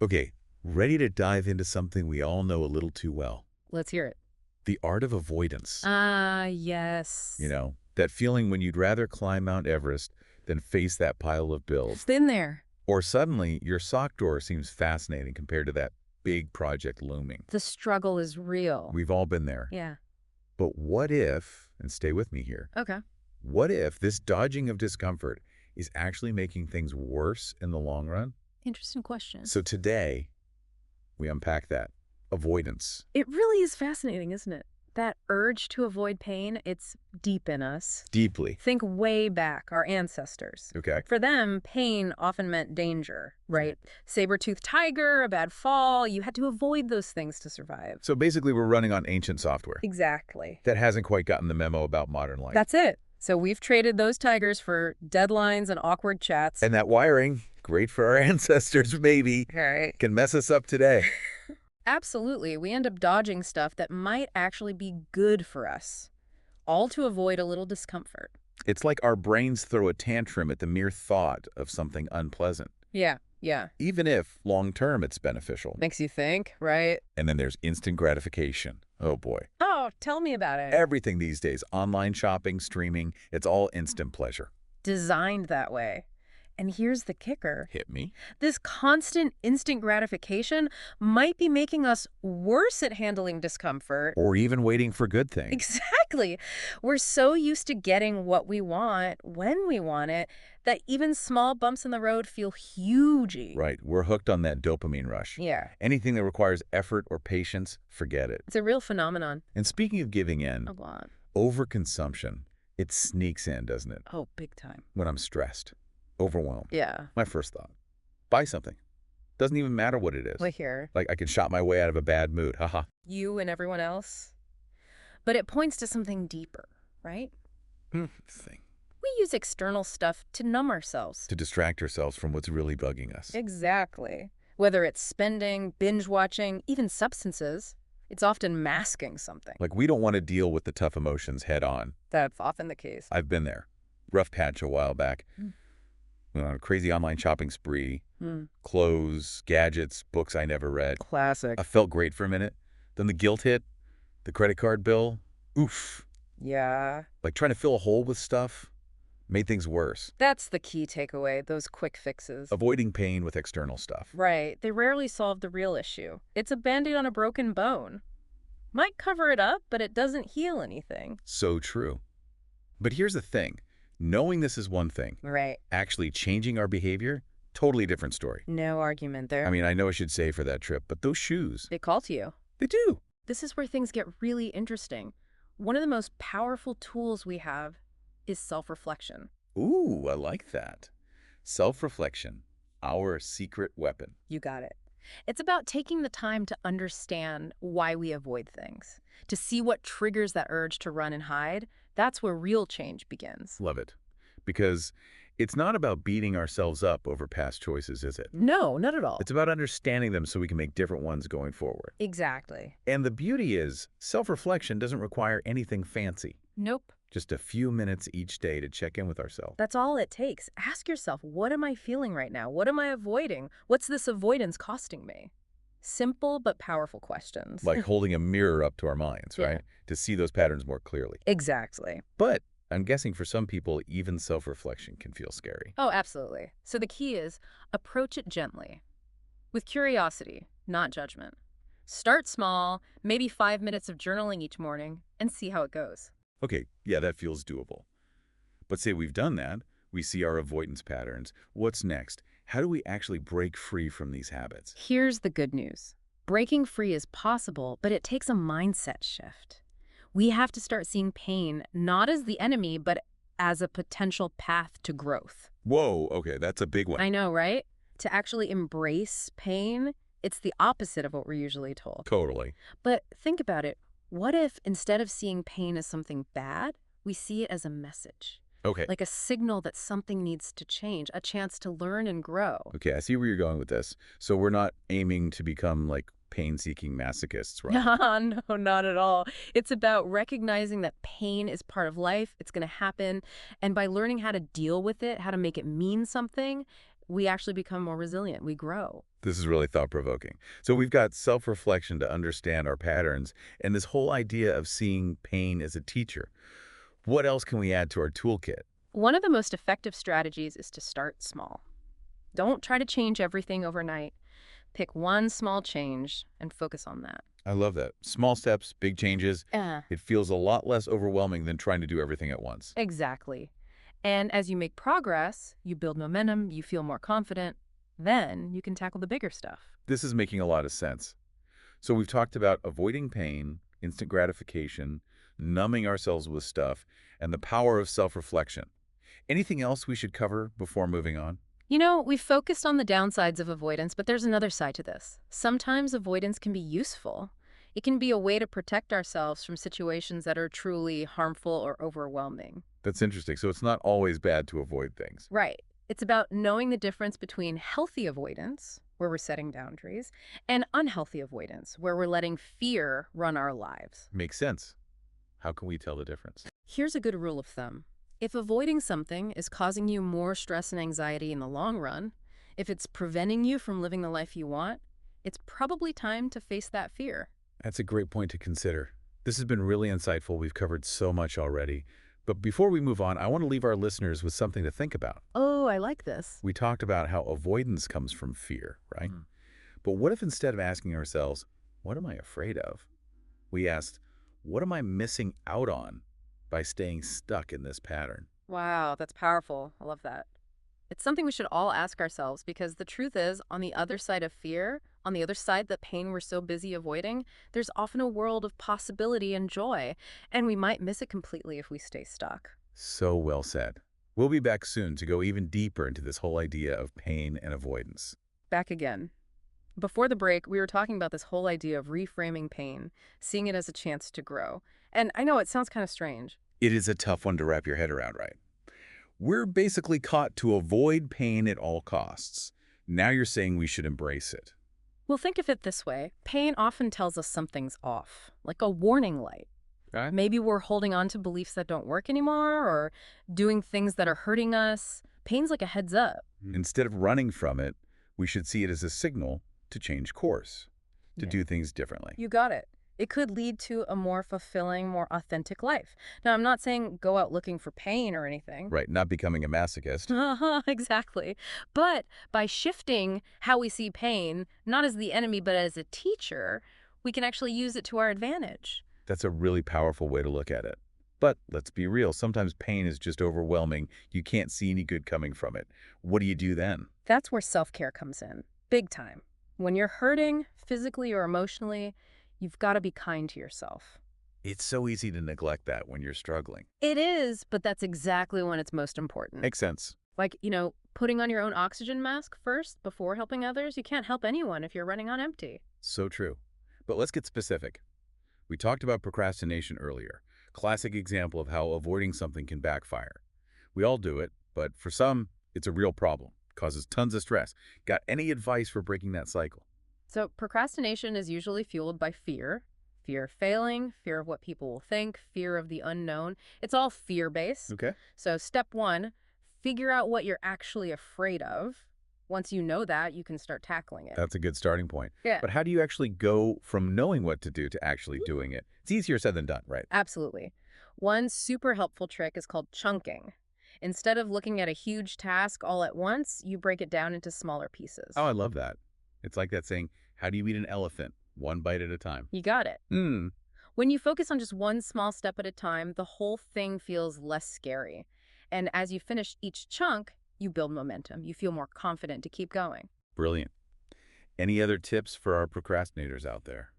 Okay, ready to dive into something we all know a little too well. Let's hear it. The art of avoidance. Ah, yes. That feeling when you'd rather climb Mount Everest than face that pile of bills. Been there. Or suddenly, your sock drawer seems fascinating compared to that big project looming. The struggle is real. We've all been there. Yeah. But what if, and stay with me here, Okay. what if this dodging of discomfort is actually making things worse in the long run? Interesting question. So today, we unpack that. Avoidance. It really is fascinating, isn't it? That urge to avoid pain, it's deep in us. Deeply. Think way back, our ancestors. Okay. For them, pain often meant danger, right? Saber-toothed tiger, a bad fall, you had to avoid those things to survive. So basically, we're running on ancient software. Exactly. That hasn't quite gotten the memo about modern life. That's it. So we've traded those tigers for deadlines and awkward chats. And that wiring, great for our ancestors maybe, Right. can mess us up today. Absolutely. We end up dodging stuff that might actually be good for us, all to avoid a little discomfort. It's like our brains throw a tantrum at the mere thought of something unpleasant, Yeah. even if long-term it's beneficial. Makes you think, right? And then there's instant gratification. Oh boy. Oh, tell me about it. Everything these days, online shopping, streaming, it's all instant pleasure. Designed that way. And here's the kicker. Hit me. This constant instant gratification might be making us worse at handling discomfort. Or even waiting for good things. Exactly. We're so used to getting what we want when we want it that even small bumps in the road feel hugey. Right. We're hooked on that dopamine rush. Yeah. Anything that requires effort or patience, forget it. It's a real phenomenon. And speaking of giving in, A lot. overconsumption, it sneaks in, doesn't it? Oh, big time. When I'm stressed, overwhelmed. Yeah. My first thought, buy something. Doesn't even matter what it is. We're here. Like I can shop my way out of a bad mood. Haha. You and everyone else. But it points to something deeper, right? Thing. We use external stuff to numb ourselves. To distract ourselves from what's really bugging us. Exactly. Whether it's spending, binge watching, even substances, it's often masking something. Like we don't want to deal with the tough emotions head on. That's often the case. I've been there. Rough patch a while back. Went on a crazy online shopping spree. Clothes, gadgets, books I never read. Classic. I felt great for a minute. Then the guilt hit. The credit card bill. Oof. Yeah. Like trying to fill a hole with stuff made things worse. That's the key takeaway, those quick fixes. Avoiding pain with external stuff. Right. They rarely solve the real issue. It's a Band-Aid on a broken bone. Might cover it up, but it doesn't heal anything. So true. But here's the thing. Knowing this is one thing. Right. Actually changing our behavior, totally different story. No argument there. I mean, I know I should say for that trip, but those shoes, They call to you. they do. This is where things get really interesting. One of the most powerful tools we have is self-reflection. Ooh, I like that. Self-reflection, our secret weapon. You got it. It's about taking the time to understand why we avoid things, to see what triggers that urge to run and hide. That's where real change begins. Love it. Because it's not about beating ourselves up over past choices, is it? No, not at all. It's about understanding them so we can make different ones going forward. Exactly. And the beauty is, self-reflection doesn't require anything fancy. Nope. Just a few minutes each day to check in with ourselves. That's all it takes. Ask yourself, what am I feeling right now? What am I avoiding? What's this avoidance costing me? Simple but powerful questions. Like holding a mirror up to our minds, Yeah. right? To see those patterns more clearly. Exactly. But I'm guessing for some people, even self-reflection can feel scary. Oh, absolutely. So the key is approach it gently, with curiosity, not judgment. Start small, maybe 5 minutes of journaling each morning, and see how it goes. Okay, yeah, that feels doable. But say we've done that, we see our avoidance patterns. What's next? How do we actually break free from these habits? Here's the good news. Breaking free is possible, but it takes a mindset shift. We have to start seeing pain not as the enemy, but as a potential path to growth. Whoa, okay, that's a big one. I know, right? To actually embrace pain, it's the opposite of what we're usually told. Totally. But think about it. What if instead of seeing pain as something bad, we see it as a message? Okay. Like a signal that something needs to change, a chance to learn and grow. Okay, I see where you're going with this. So we're not aiming to become like pain-seeking masochists, right? No, not at all. It's about recognizing that pain is part of life. It's going to happen. And by learning how to deal with it, how to make it mean something, we actually become more resilient. We grow. This is really thought-provoking. So we've got self-reflection to understand our patterns and this whole idea of seeing pain as a teacher. What else can we add to our toolkit? One of the most effective strategies is to start small. Don't try to change everything overnight. Pick one small change and focus on that. I love that. Small steps, big changes. Uh, It feels a lot less overwhelming than trying to do everything at once. exactly. And as you make progress, you build momentum, you feel more confident, then you can tackle the bigger stuff. This is making a lot of sense. So we've talked about avoiding pain, instant gratification, numbing ourselves with stuff, and the power of self-reflection. Anything else we should cover before moving on? You know, we've focused on the downsides of avoidance, but there's another side to this. Sometimes avoidance can be useful. It can be a way to protect ourselves from situations that are truly harmful or overwhelming. That's interesting. So it's not always bad to avoid things. Right. It's about knowing the difference between healthy avoidance, where we're setting boundaries, and unhealthy avoidance, where we're letting fear run our lives. Makes sense. How can we tell the difference? Here's a good rule of thumb. If avoiding something is causing you more stress and anxiety in the long run, if it's preventing you from living the life you want, it's probably time to face that fear. That's a great point to consider. This has been really insightful. We've covered so much already. But before we move on, I want to leave our listeners with something to think about. Oh, I like this. We talked about how avoidance comes from fear, right? Mm. But what if instead of asking ourselves, what am I afraid of? We asked, what am I missing out on by staying stuck in this pattern? Wow, that's powerful. I love that. It's something we should all ask ourselves because the truth is, on the other side of fear, on the other side, the pain we're so busy avoiding, there's often a world of possibility and joy, and we might miss it completely if we stay stuck. So well said. We'll be back soon to go even deeper into this whole idea of pain and avoidance. Back again. Before the break, we were talking about this whole idea of reframing pain, seeing it as a chance to grow. And I know it sounds kind of strange. It is a tough one to wrap your head around, right? We're basically caught to avoid pain at all costs. Now you're saying we should embrace it. Well, think of it this way. Pain often tells us something's off, like a warning light. Okay. Maybe we're holding on to beliefs that don't work anymore or doing things that are hurting us. Pain's like a heads up. Instead of running from it, we should see it as a signal to change course, to Yeah. do things differently. You got it. It could lead to a more fulfilling, more authentic life. Now, I'm not saying go out looking for pain or anything. Right, not becoming a masochist. Exactly. But by shifting how we see pain, not as the enemy, but as a teacher, we can actually use it to our advantage. That's a really powerful way to look at it. But let's be real, sometimes pain is just overwhelming. You can't see any good coming from it. What do you do then? That's where self-care comes in, big time. When you're hurting, physically or emotionally, you've got to be kind to yourself. It's so easy to neglect that when you're struggling. It is, but that's exactly when it's most important. Makes sense. Like, putting on your own oxygen mask first before helping others. You can't help anyone if you're running on empty. So true. But let's get specific. We talked about procrastination earlier. Classic example of how avoiding something can backfire. We all do it, but for some, it's a real problem. Causes tons of stress. Got any advice for breaking that cycle? So procrastination is usually fueled by fear. Fear of failing, fear of what people will think, fear of the unknown. It's all fear-based. Okay. So step one, figure out what you're actually afraid of. Once you know that, you can start tackling it. That's a good starting point. Yeah. But how do you actually go from knowing what to do to actually doing it? It's easier said than done, right? Absolutely. One super helpful trick is called chunking. Instead of looking at a huge task all at once, you break it down into smaller pieces. Oh, I love that. It's like that saying, how do you eat an elephant? One bite at a time. You got it. Hmm. When you focus on just one small step at a time, the whole thing feels less scary. And as you finish each chunk, you build momentum. You feel more confident to keep going. Brilliant. Any other tips for our procrastinators out there?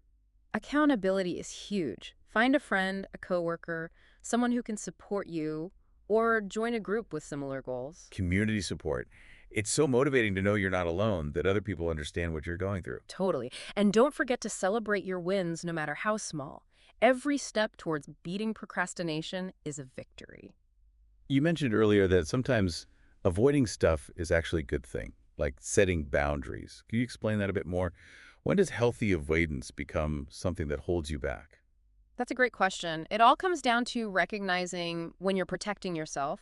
Accountability is huge. Find a friend, a coworker, someone who can support you, or join a group with similar goals. Community support. It's so motivating to know you're not alone, that other people understand what you're going through. Totally. And don't forget to celebrate your wins no matter how small. Every step towards beating procrastination is a victory. You mentioned earlier that sometimes avoiding stuff is actually a good thing, like setting boundaries. Can you explain that a bit more? When does healthy avoidance become something that holds you back? That's a great question. It all comes down to recognizing when you're protecting yourself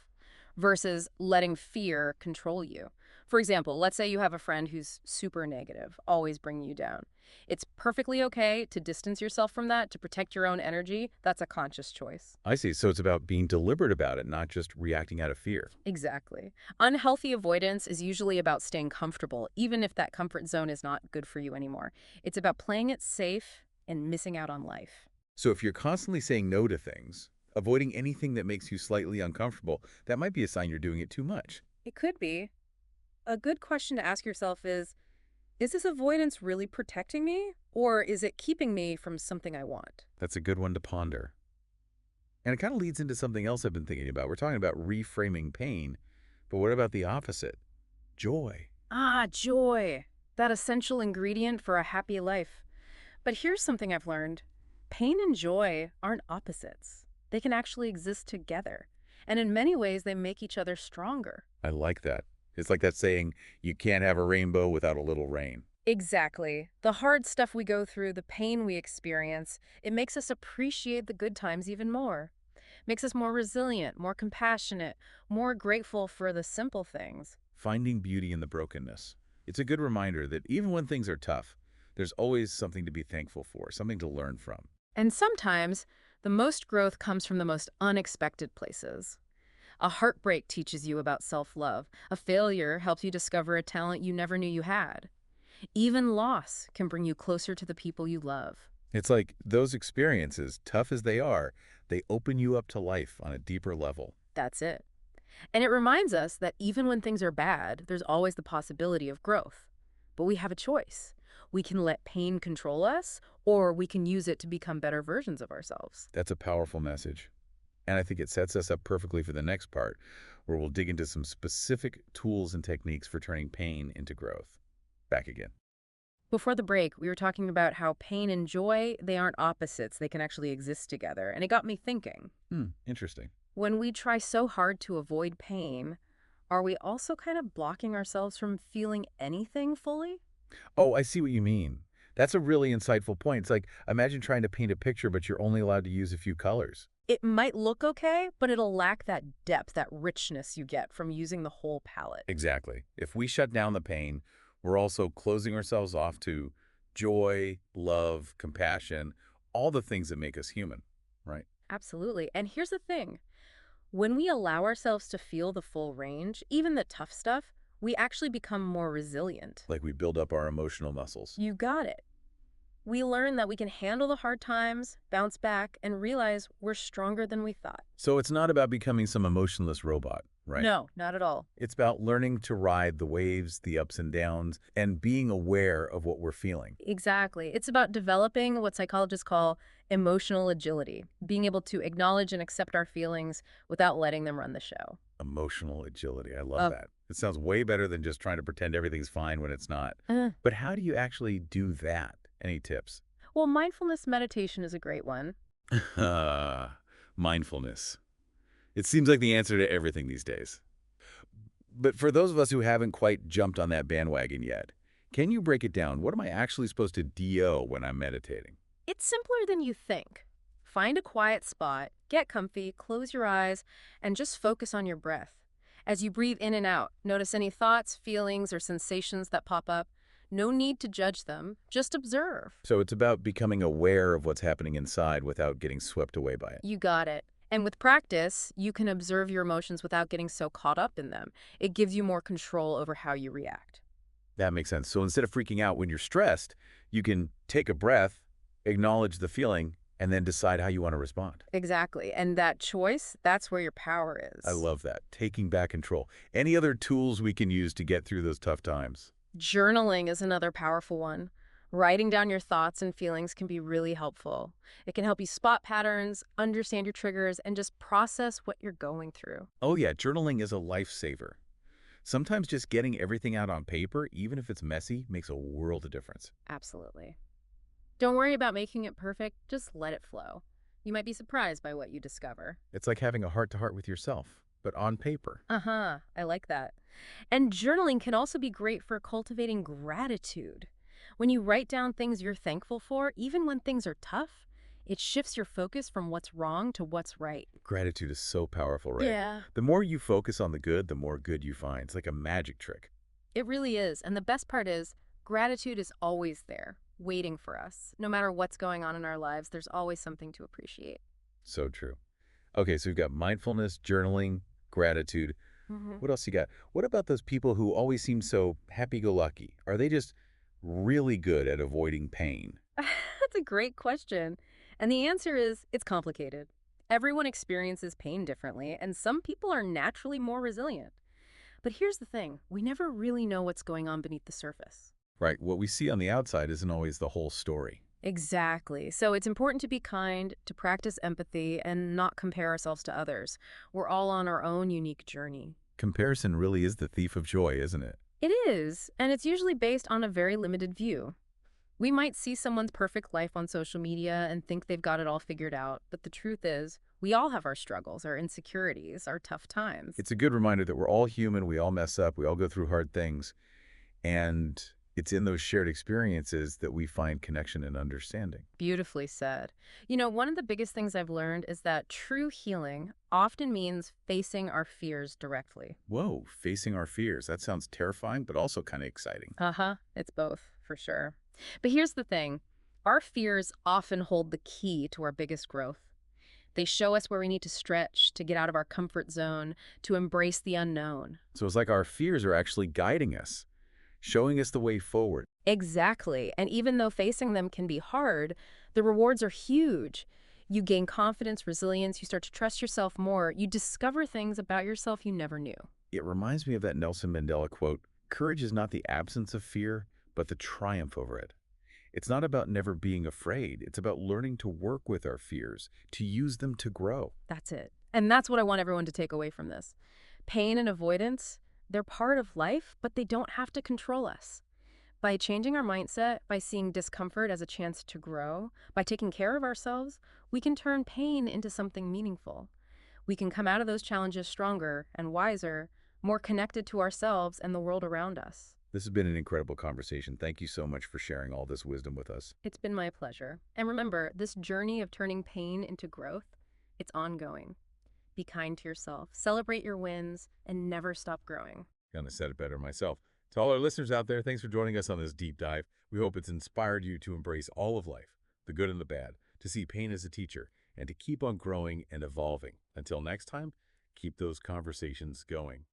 versus letting fear control you. For example, let's say you have a friend who's super negative, always bringing you down. It's perfectly okay to distance yourself from that to protect your own energy. That's a conscious choice. I see. So it's about being deliberate about it, not just reacting out of fear. Exactly. Unhealthy avoidance is usually about staying comfortable, even if that comfort zone is not good for you anymore. It's about playing it safe and missing out on life. So if you're constantly saying no to things, avoiding anything that makes you slightly uncomfortable, that might be a sign you're doing it too much. It could be. A good question to ask yourself is this avoidance really protecting me, or is it keeping me from something I want? That's a good one to ponder. And it kind of leads into something else I've been thinking about. We're talking about reframing pain, but what about the opposite? Joy. Ah, joy. That essential ingredient for a happy life. But here's something I've learned. Pain and joy aren't opposites. They can actually exist together. And in many ways, they make each other stronger. I like that. It's like that saying, you can't have a rainbow without a little rain. Exactly. The hard stuff we go through, the pain we experience, it makes us appreciate the good times even more. Makes us more resilient, more compassionate, more grateful for the simple things. Finding beauty in the brokenness. It's a good reminder that even when things are tough, there's always something to be thankful for, something to learn from. And sometimes, the most growth comes from the most unexpected places. A heartbreak teaches you about self-love. A failure helps you discover a talent you never knew you had. Even loss can bring you closer to the people you love. It's like those experiences, tough as they open you up to life on a deeper level. That's it. And it reminds us that even when things are bad, there's always the possibility of growth. But we have a choice. We can let pain control us, or we can use it to become better versions of ourselves. That's a powerful message. And I think it sets us up perfectly for the next part, where we'll dig into some specific tools and techniques for turning pain into growth. Back again. Before the break, we were talking about how pain and joy, they aren't opposites. They can actually exist together. And it got me thinking, Interesting. when we try so hard to avoid pain, are we also kind of blocking ourselves from feeling anything fully? Oh, I see what you mean. That's a really insightful point. It's like, imagine trying to paint a picture, but you're only allowed to use a few colors. It might look okay, but it'll lack that depth, that richness you get from using the whole palette. Exactly. If we shut down the pain, we're also closing ourselves off to joy, love, compassion, all the things that make us human, right? Absolutely. And here's the thing. When we allow ourselves to feel the full range, even the tough stuff, we actually become more resilient. Like we build up our emotional muscles. You got it. We learn that we can handle the hard times, bounce back, and realize we're stronger than we thought. So it's not about becoming some emotionless robot, right? No, not at all. It's about learning to ride the waves, the ups and downs, and being aware of what we're feeling. Exactly. It's about developing what psychologists call emotional agility, being able to acknowledge and accept our feelings without letting them run the show. Emotional agility. I love Uh, that. It sounds way better than just trying to pretend everything's fine when it's not. But how do you actually do that? Any tips? Well, mindfulness meditation is a great one. Mindfulness. It seems like the answer to everything these days. But for those of us who haven't quite jumped on that bandwagon yet, can you break it down? What am I actually supposed to DO when I'm meditating? It's simpler than you think. Find a quiet spot, get comfy, close your eyes, and just focus on your breath. As you breathe in and out, notice any thoughts, feelings, or sensations that pop up. No need to judge them, just observe. So it's about becoming aware of what's happening inside without getting swept away by it. You got it. And with practice, you can observe your emotions without getting so caught up in them. It gives you more control over how you react. That makes sense. So instead of freaking out when you're stressed, you can take a breath, acknowledge the feeling, and then decide how you want to respond. Exactly. And that choice, that's where your power is. I love that. Taking back control. Any other tools we can use to get through those tough times? Journaling is another powerful one. Writing down your thoughts and feelings can be really helpful. It can help you spot patterns, understand your triggers, and just process what you're going through. Oh yeah, journaling is a lifesaver. Sometimes just getting everything out on paper, even if it's messy, makes a world of difference. Absolutely. Don't worry about making it perfect, just let it flow. You might be surprised by what you discover. It's like having a heart-to-heart with yourself, but on paper. Uh-huh, I like that. And journaling can also be great for cultivating gratitude. When you write down things you're thankful for, even when things are tough, it shifts your focus from what's wrong to what's right. Gratitude is so powerful, right? Yeah. The more you focus on the good, the more good you find. It's like a magic trick. It really is. And the best part is, gratitude is always there, waiting for us. No matter what's going on in our lives, there's always something to appreciate. So true. Okay, so we've got mindfulness, journaling, gratitude. Hmm. What else you got? What about those people who always seem so happy-go-lucky? Are they just really good at avoiding pain? That's a great question. And the answer is it's complicated. Everyone experiences pain differently, and some people are naturally more resilient. But here's the thing, we never really know what's going on beneath the surface. Right, what we see on the outside isn't always the whole story. Exactly. So it's important to be kind, to practice empathy, and not compare ourselves to others. We're all on our own unique journey. Comparison really is the thief of joy, isn't it? It is, and it's usually based on a very limited view. We might see someone's perfect life on social media and think they've got it all figured out, but the truth is, we all have our struggles, our insecurities, our tough times. It's a good reminder that we're all human, we all mess up, we all go through hard things, and it's in those shared experiences that we find connection and understanding. Beautifully said. One of the biggest things I've learned is that true healing often means facing our fears directly. Whoa, facing our fears. That sounds terrifying, but also kind of exciting. Uh-huh. It's both, for sure. But here's the thing. Our fears often hold the key to our biggest growth. They show us where we need to stretch, to get out of our comfort zone, to embrace the unknown. So it's like our fears are actually guiding us, showing us the way forward. Exactly. And even though facing them can be hard, the rewards are huge. You gain confidence, resilience, you start to trust yourself more, you discover things about yourself you never knew. It reminds me of that Nelson Mandela quote, "Courage is not the absence of fear, but the triumph over it." It's not about never being afraid. It's about learning to work with our fears, to use them to grow. That's it. And that's what I want everyone to take away from this. Pain and avoidance, they're part of life, but they don't have to control us. By changing our mindset, by seeing discomfort as a chance to grow, by taking care of ourselves, we can turn pain into something meaningful. We can come out of those challenges stronger and wiser, more connected to ourselves and the world around us. This has been an incredible conversation. Thank you so much for sharing all this wisdom with us. It's been my pleasure. And remember, this journey of turning pain into growth, it's ongoing. Be kind to yourself, celebrate your wins, and never stop growing. Kind of said it better myself. To all our listeners out there, thanks for joining us on this deep dive. We hope it's inspired you to embrace all of life, the good and the bad, to see pain as a teacher, and to keep on growing and evolving. Until next time, keep those conversations going.